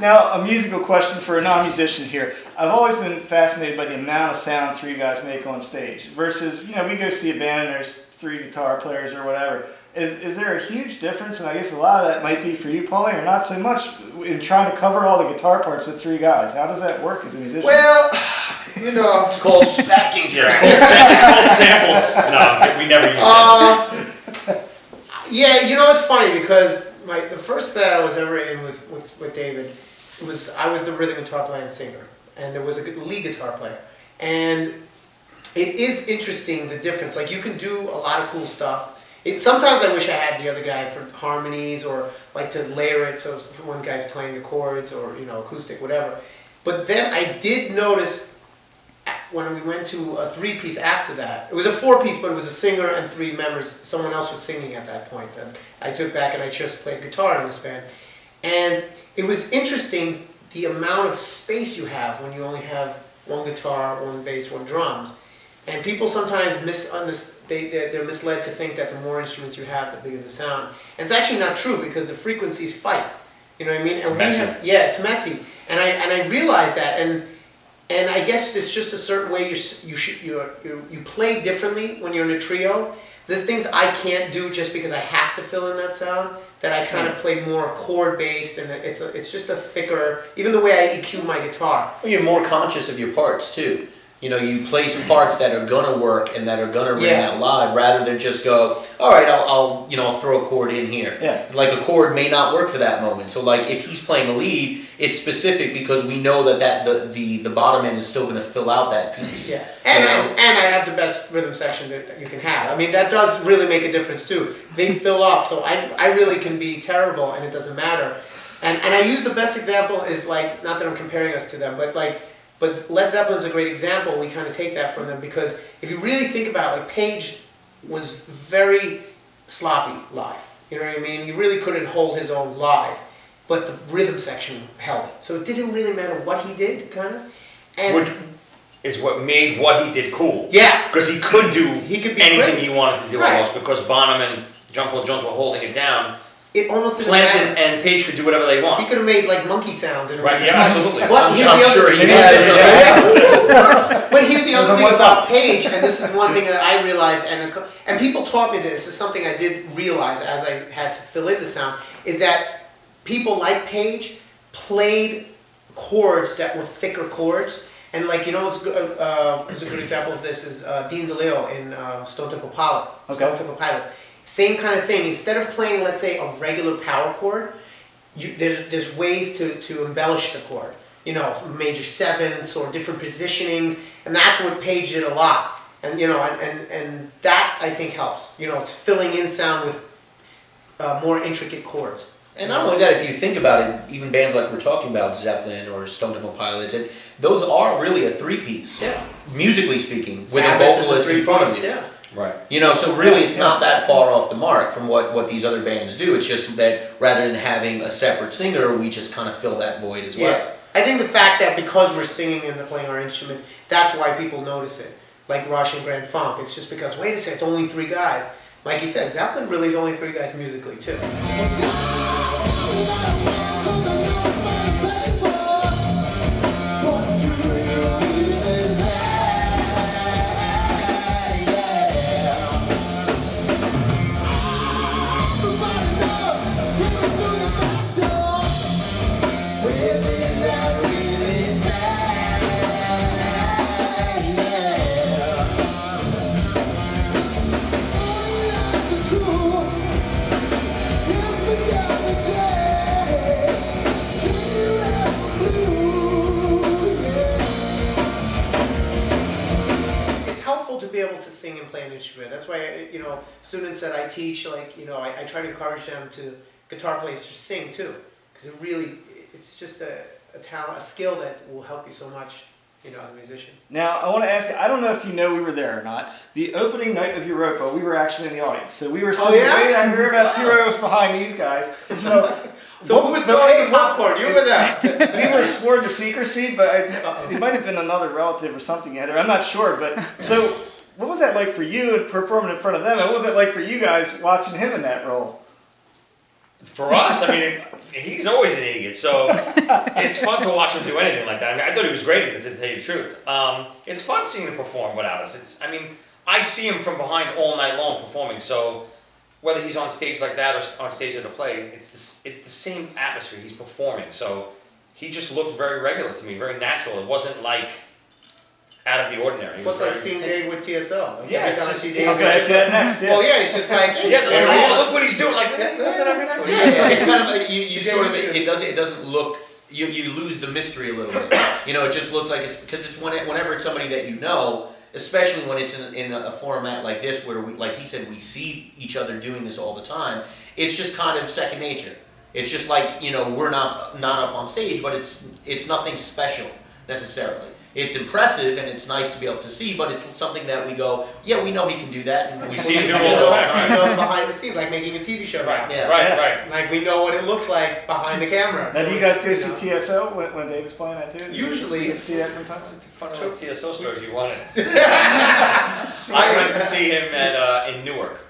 Now, a musical question for a non-musician here. I've always been fascinated by the amount of sound three guys make on stage versus, you know, we go see a band and there's three guitar players or whatever. Is there a huge difference? And I guess a lot of that might be for you, Paulie, or not so much in trying to cover all the guitar parts with three guys. How does that work as a musician? Well, you know, it's called backing track. It's called samples. No, we never use that. Yeah, you know, it's funny because the first band I was ever in with David, I was the rhythm guitar player and singer, and there was a lead guitar player. And it is interesting, the difference. Like, you can do a lot of cool stuff. Sometimes I wish I had the other guy for harmonies or like to layer it so one guy's playing the chords or, you know, acoustic, whatever. But then I did notice when we went to a three-piece after that, it was a four-piece, but it was a singer and three members. Someone else was singing at that point. And I took back and I just played guitar in this band. And it was interesting the amount of space you have when you only have one guitar, one bass, one drums. And people sometimes they're misled to think that the more instruments you have, the bigger the sound. And it's actually not true because the frequencies fight. You know what I mean? It's messy. It's messy. And I realized that. And I guess it's just a certain way you play differently when you're in a trio. There's things I can't do just because I have to fill in that sound. That I kind of play more chord based, and it's just a thicker. Even the way I EQ my guitar. Well, you're more conscious of your parts too. You know, you play some parts that are gonna work and that are gonna ring out live, rather than just go, all right, I'll throw a chord in here. Yeah. Like a chord may not work for that moment. So like if he's playing a lead, it's specific because we know that the bottom end is still gonna fill out that piece. Yeah. And I have the best rhythm section that you can have. I mean, that does really make a difference too. They fill up, so I really can be terrible and it doesn't matter. And I use the best example is like, not that I'm comparing us to them, but Led Zeppelin's a great example. We kind of take that from them because if you really think about it, like Page was very sloppy live. You know what I mean? He really couldn't hold his own live, but the rhythm section held it. So it didn't really matter what he did, kind of. And which is what made what he did cool. Yeah. Because he could do be anything great. he wanted to do almost because Bonham and John Paul Jones were holding it down. It almost didn't Plant matter. and Page could do whatever they want. He could have made like monkey sounds. Right, yeah, absolutely. But here's the sure other, he has. But here's the other thing about Page, and this is one thing that I realized, and people taught me this. It's something I did realize as I had to fill in the sound, is that people like Page played chords that were thicker chords. And like, you know, it's a good example of this is Dean DeLeo in Stone Temple Pilots. Same kind of thing. Instead of playing, let's say, a regular power chord, there's ways to embellish the chord. You know, major sevenths or different positionings, and that's what Page did a lot. And you know, and that I think helps. You know, it's filling in sound with more intricate chords. And not only that, if you think about it, even bands like we're talking about, Zeppelin or Stone Temple Pilots, those are really a three-piece. Yeah. Musically speaking, with Sabbath a vocalist in front of you. Yeah. Right. You know, so really it's not that far off the mark from what these other bands do. It's just that rather than having a separate singer, we just kind of fill that void as well. Yeah. I think the fact that because we're singing and playing our instruments, that's why people notice it. Like Rush and Grand Funk. It's just because, wait a second, it's only three guys. Like he said, Zeppelin really is only three guys musically, too. To be able to sing and play an instrument. That's why, you know, students that I teach, like, you know, I try to encourage them to, guitar players, to sing too, because it's just a talent, a skill that will help you so much, you know, as a musician. Now, I want to ask you, I don't know if you know we were there or not. The opening night of Europa, we were actually in the audience. So we were sitting way back, we were about 2 rows behind these guys. So who was throwing the popcorn? You were there. We were sworn to secrecy, but it might have been another relative or something, Ed, or I'm not sure. But so, what was that like for you performing in front of them? And what was it like for you guys watching him in that role? For us, I mean, he's always an idiot, so it's fun to watch him do anything like that. I mean, I thought he was great at it, to tell you the truth. It's fun seeing him perform without us. I mean, I see him from behind all night long performing, so whether he's on stage like that or on stage at a play, it's the same atmosphere. He's performing, so he just looked very regular to me, very natural. It wasn't like out of the ordinary. What's like seeing Dave with TSL? Like Yeah, every it's time I just- see it's Dave, I was gonna ask that next. Yeah. well, yeah, it's just like, hey, Yeah, there he is. look what he's doing. Like, he does that every night. Yeah, it's kind of like you You sort of get used it doesn't look you lose the mystery a little bit. You know, it just looks like it's because it's whenever it's somebody that you know, especially when it's in a format like this where we, like he said, we see each other doing this all the time. It's just kind of second nature. It's just like, you know, we're not up on stage, but it's nothing special necessarily. It's impressive and it's nice to be able to see, but it's something that we go, yeah, we know he can do that. And We see him do You it all the time. know behind the scenes, like making a TV show. Right, now. Yeah. right. Like we know what it looks like behind the camera. Now, So, do you guys go know. see TSO when David's playing that too? Usually. See that sometimes? Fun little TSO stories you wanted. I I went to see him in Newark.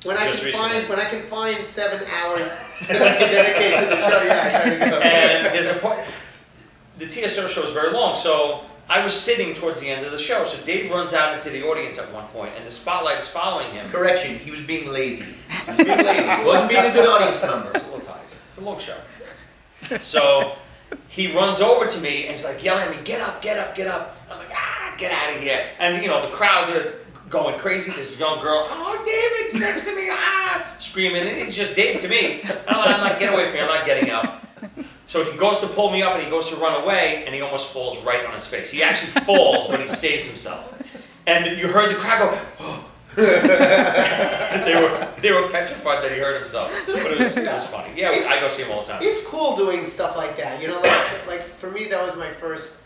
When I Just can recently. find 7 hours that I can dedicate to the show, yeah, I try to go. And there's a point, the TSO show is very long, so I was sitting towards the end of the show. So Dave runs out into the audience at one point, and the spotlight is following him. Correction, he was being lazy. He was being lazy. He wasn't being a good audience member. It's a little tight. It's a long show. So he runs over to me and he's like yelling at me, "Get up, get up, get up!" I'm like, get out of here! And you know the crowd, they're going crazy. This young girl, "Oh, David's next to me!" Screaming. And it's just Dave to me. I'm like, "Get away from me! I'm not getting up." So he goes to pull me up and he goes to run away and he almost falls right on his face. He actually falls, but he saves himself. And you heard the crowd go, "Oh." they were petrified that he hurt himself, but it was funny. Yeah, I go see him all the time. It's cool doing stuff like that. You know, like for me, that was my first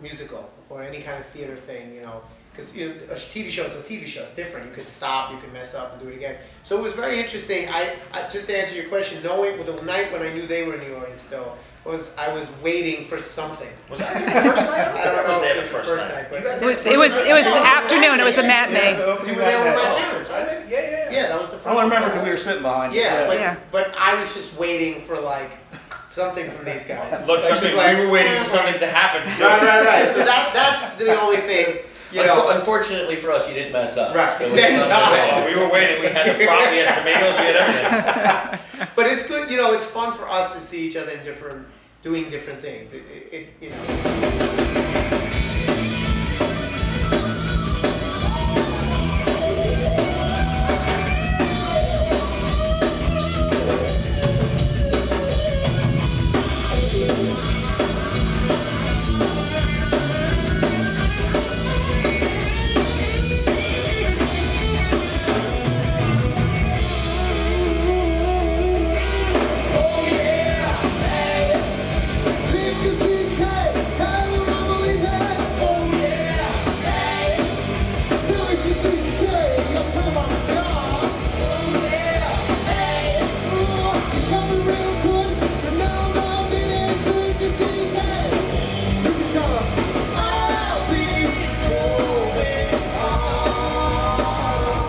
musical or any kind of theater thing. You know, because a TV show is a TV show. It's different. You could stop, you could mess up, and do it again. So it was very interesting. I just to answer your question, knowing the night when I knew they were in the audience still. I was waiting for something. Was that the first night? I don't know. I was there if the it was first night. but It was afternoon. It was a matinee. You were there with my parents, right? Yeah. Yeah, that was the first. I don't remember time. because we were sitting behind you. Yeah, but, Yeah. but I was just waiting for like something from these guys. Look, Like, trust me, just like, we were waiting for something to happen. Right. So that's the only thing, you know. Unfortunately for us, you didn't mess up. Right. So it's not Oh, we were waiting. We had the prop, we had tomatoes, we had everything. But it's good, you know. It's fun for us to see each other in doing different things. It you know.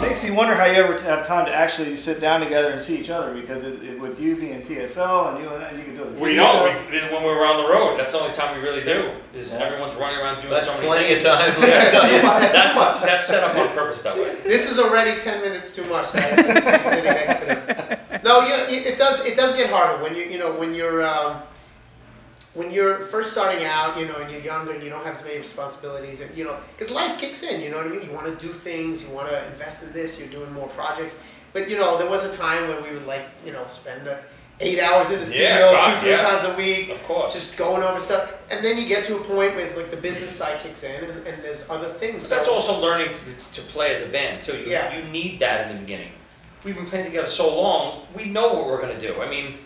Makes me wonder how you ever have time to actually sit down together and see each other because with you being TSO and you can do it. We know, this is when we were on the road. That's the only time we really do. Is Yeah. everyone's running around doing That's so many plenty of things. time. That's set up on purpose that way. This is already 10 minutes too much. That I'm sitting next to them. No, it does get harder when you're first starting out, you know, and you're younger and you don't have as many responsibilities, and you know, because life kicks in, you know what I mean? You want to do things, you want to invest in this, you're doing more projects. But you know, there was a time when we would spend 8 hours in the studio, 2-3 times a week, Of course. just going over stuff. And then you get to a point where it's like the business side kicks in, and there's other things. But that's So- also learning to play as a band too. Yeah. You need that in the beginning. We've been playing together so long, we know what we're gonna do. I mean,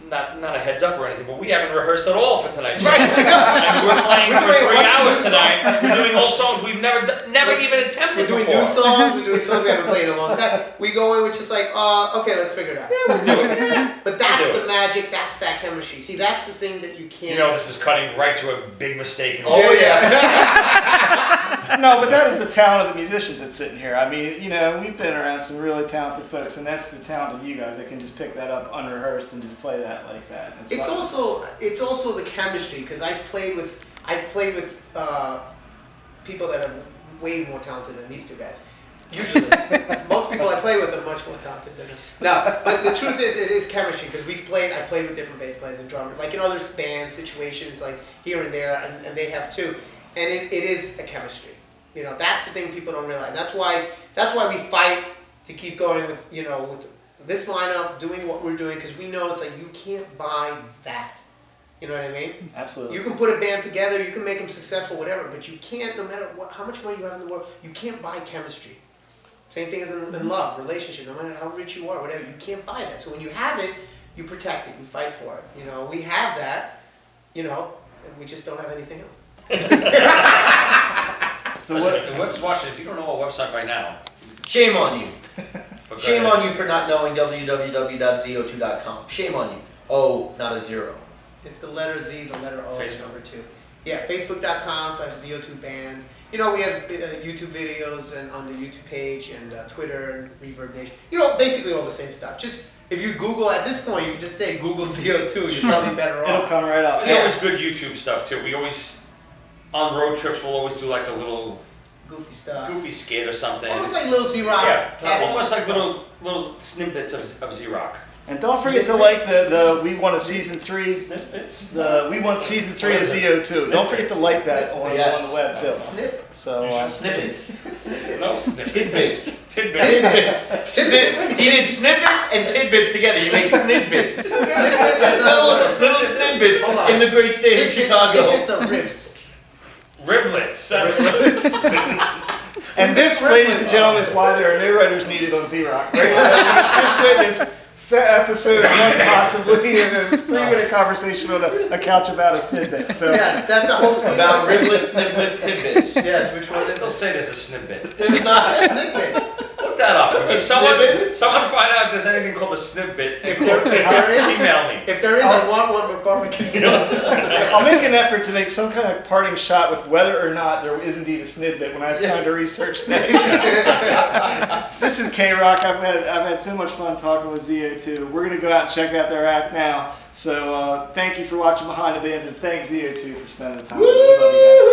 not a heads up or anything, but we haven't rehearsed at all for tonight's show. Right. I mean, we're playing We're for doing 3 what's hours new tonight. songs. We're doing old songs we've never even attempted We're doing before. new songs, we're doing songs we haven't played in a long time. We go in with just like, okay, let's figure it out. Do it. But that's We'll do the magic, that's that chemistry. See, that's the thing that you can't. You know, this is cutting right to a big mistake. Oh yeah. No, but that is the talent of the musicians that's sitting here. I mean, you know, we've been around some really talented folks, and that's the talent of you guys that can just pick that up unrehearsed and just play that like that. It's also the chemistry, because I've played with people that are way more talented than these two guys. Usually, most people I play with are much more talented than us. No, but the truth is, it is chemistry, because I've played with different bass players and drummers, like in other bands, situations, like here and there, and they have too. And it is a chemistry. You know, that's the thing people don't realize. That's why we fight to keep going with, you know, with this lineup, doing what we're doing, because we know it's like you can't buy that. You know what I mean? Absolutely. You can put a band together, you can make them successful, whatever, but you can't, no matter how much money you have in the world, you can't buy chemistry. Same thing as in love, relationship, no matter how rich you are, whatever, you can't buy that. So when you have it, you protect it, you fight for it. You know, we have that, you know, and we just don't have anything else. So listen, whoever's watching, if you don't know our website right now, Shame on you. but go Shame ahead. on you for not knowing www.zo2.com. Shame on you. Oh, not a zero. It's the letter Z, the letter O, and Facebook. number 2. Yeah, Facebook.com/ZO2Bands. You know, we have YouTube videos and on the YouTube page and Twitter and Reverb Nation. You know, basically all the same stuff. Just if you Google at this point, you can just say Google ZO2. You're probably better It'll off. come right up. There's always good YouTube stuff too. We always, on road trips, we'll always do like a little Goofy stuff. goofy skit or something. Almost like little Z-Rock. Yeah, almost like little snippets of Z-Rock. And don't forget to like the We Want a Season 3. Snippets. We Want Season 3 of ZO2. Don't forget to like that on Yes. the web too. Snip. So Snippets. Snippets. No snippets. Tidbits. Tidbits. He did snippets and tidbits together. You make snidbits. little snidbits Hold on. in the great state of Chicago. It's a ribs. Riblets. That's And this, ladies and gentlemen, is why there are no writers needed on Z-Rock. Just witness episode 1 possibly in a 3-minute conversation on a couch about a snidbit. So Yes, that's a whole thing. About riblets, snippets, tidbits. Yes, which one I is still it? say there's a snippet. There's not. Snidbit. Look that up. A Someone snippet? find out if there's anything called a snippet. If there is, Email me. if there is, I want one for barbecue sauce. I'll make an effort to make some kind of parting shot with whether or not there is indeed a snidbit when I have time to research that. This is K-Rock. I've had so much fun talking with ZO2. We're going to go out and check out their act now. So thank you for watching Behind the Bands, and thank ZO2 for spending the time with us. We love you guys.